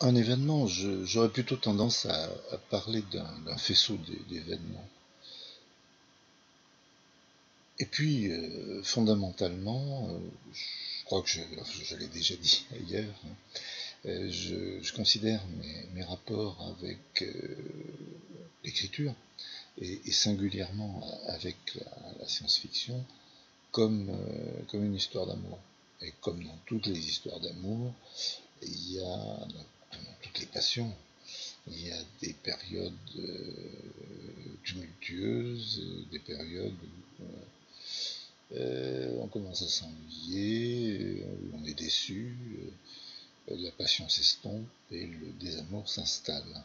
Un événement, j'aurais plutôt tendance à parler d'un faisceau d'événements. Et puis, fondamentalement, je crois que je l'ai déjà dit ailleurs, hein, je considère mes rapports avec l'écriture, et singulièrement avec la science-fiction, comme une histoire d'amour. Et comme dans toutes les histoires d'amour, il y a, dans toutes les passions, il y a des périodes tumultueuses, des périodes où on commence à s'ennuyer, où on est déçu, la passion s'estompe et le désamour s'installe.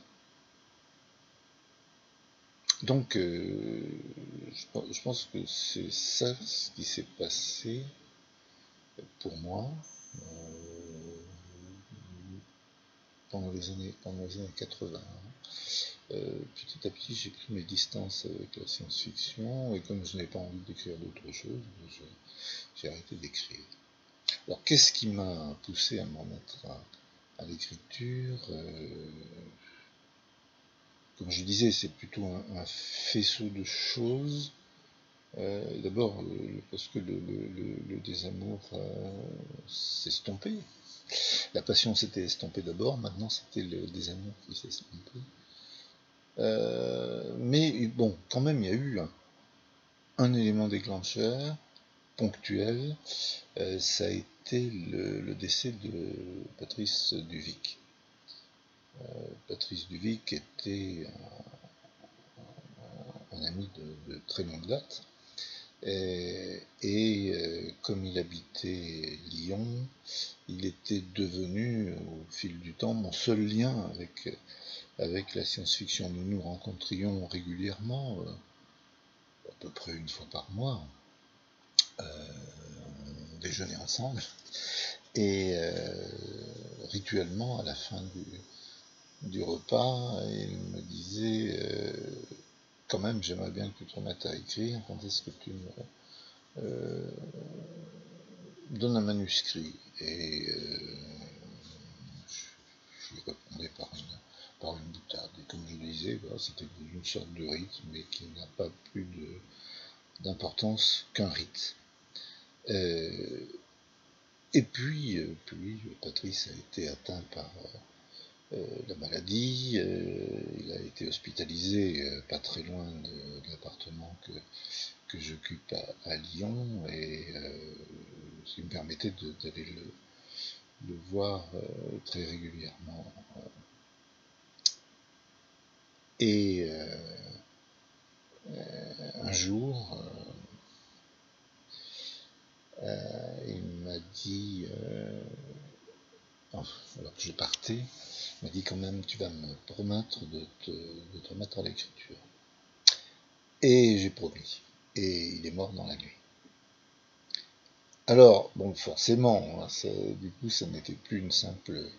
Donc, je pense que c'est ça ce qui s'est passé pour moi pendant les années 80. Petit à petit, j'ai pris mes distances avec la science-fiction, et comme je n'avais pas envie d'écrire d'autre chose, j'ai arrêté d'écrire. Alors, qu'est-ce qui m'a poussé à m'en mettre à l'écriture? Comme je disais, c'est plutôt un faisceau de choses. D'abord, parce que le désamour s'est estompé. La passion s'était estompée d'abord, maintenant c'était le désamour qui s'est estompé. Mais bon, quand même, il y a eu un élément déclencheur, ponctuel, ça a été le décès de Patrice Duvic. Patrice Duvic était un ami de très longue date, et comme il habitait Lyon, il était devenu, au fil du temps, mon seul lien avec la science-fiction. Nous nous rencontrions régulièrement, à peu près une fois par mois, on déjeunait ensemble, et rituellement, à la fin du repas, il me disait quand même, j'aimerais bien que tu te remettes à écrire, quand est-ce que tu me donnes un manuscrit? Et je lui répondais par une boutade. Et comme je le disais, voilà, c'était une sorte de rite, mais qui n'a pas plus d'importance qu'un rite. Et puis, Patrice a été atteint par la maladie, il a été hospitalisé pas très loin de l'appartement que j'occupe à Lyon, et ce qui me permettait d'aller le voir très régulièrement. Et un jour, il m'a dit, alors que je partais, il m'a dit quand même, tu vas me promettre de te remettre à l'écriture. Et j'ai promis. Et il est mort dans la nuit. Alors, bon, forcément, du coup, ça n'était plus une simple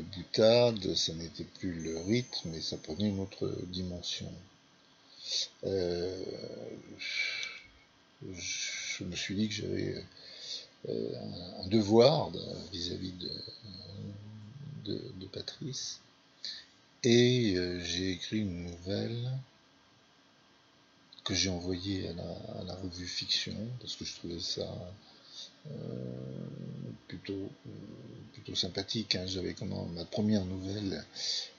boutade, ça n'était plus le rythme, mais ça prenait une autre dimension. Je me suis dit que j'avais un devoir vis-à-vis de Patrice, et j'ai écrit une nouvelle que j'ai envoyée à la revue Fiction, parce que je trouvais ça plutôt sympathique. Hein. Ma première nouvelle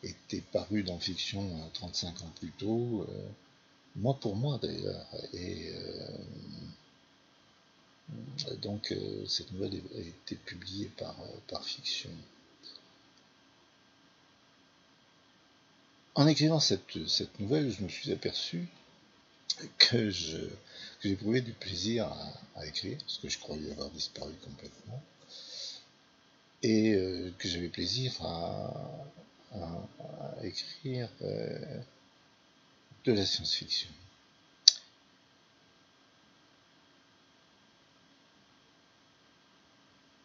était parue dans Fiction 35 ans plus tôt, pour moi d'ailleurs, et donc cette nouvelle a été publiée par Fiction. En écrivant cette nouvelle, je me suis aperçu que j'éprouvais du plaisir à écrire, parce que je croyais avoir disparu complètement, et que j'avais plaisir à écrire de la science-fiction.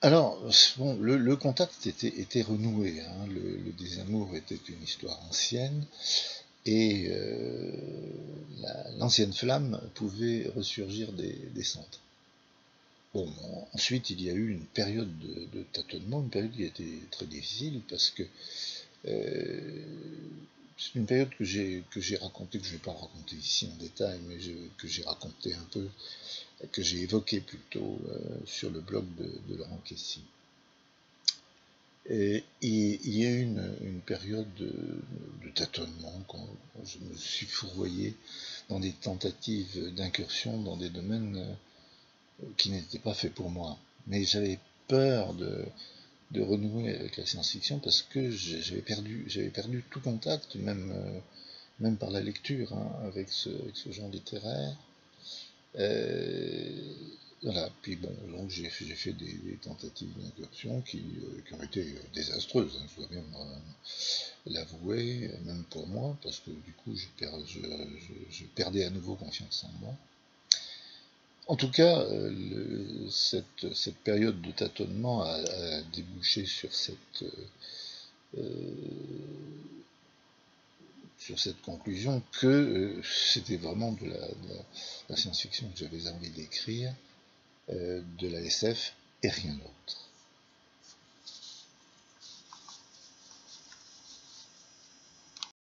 Alors, bon, le contact était renoué, hein. Le désamour était une histoire ancienne, et l'ancienne flamme pouvait ressurgir des cendres. Bon, ensuite, il y a eu une période de tâtonnement, une période qui a été très difficile, parce que c'est une période que j'ai racontée, que je ne vais pas raconter ici en détail, mais que j'ai raconté un peu, que j'ai évoqué plutôt sur le blog de Laurent Kessy. Et il y a eu une période de tâtonnement, quand je me suis fourvoyé dans des tentatives d'incursion dans des domaines qui n'étaient pas faits pour moi. Mais j'avais peur de renouer avec la science-fiction parce que j'avais perdu tout contact, même par la lecture, hein, avec ce genre littéraire. Voilà, puis bon, donc j'ai fait des tentatives d'incursion qui ont été désastreuses, hein, je dois bien l'avouer, même pour moi, parce que du coup je perdais à nouveau confiance en moi. En tout cas, cette période de tâtonnement a débouché sur cette conclusion que c'était vraiment de la science-fiction que j'avais envie d'écrire, de la SF et rien d'autre.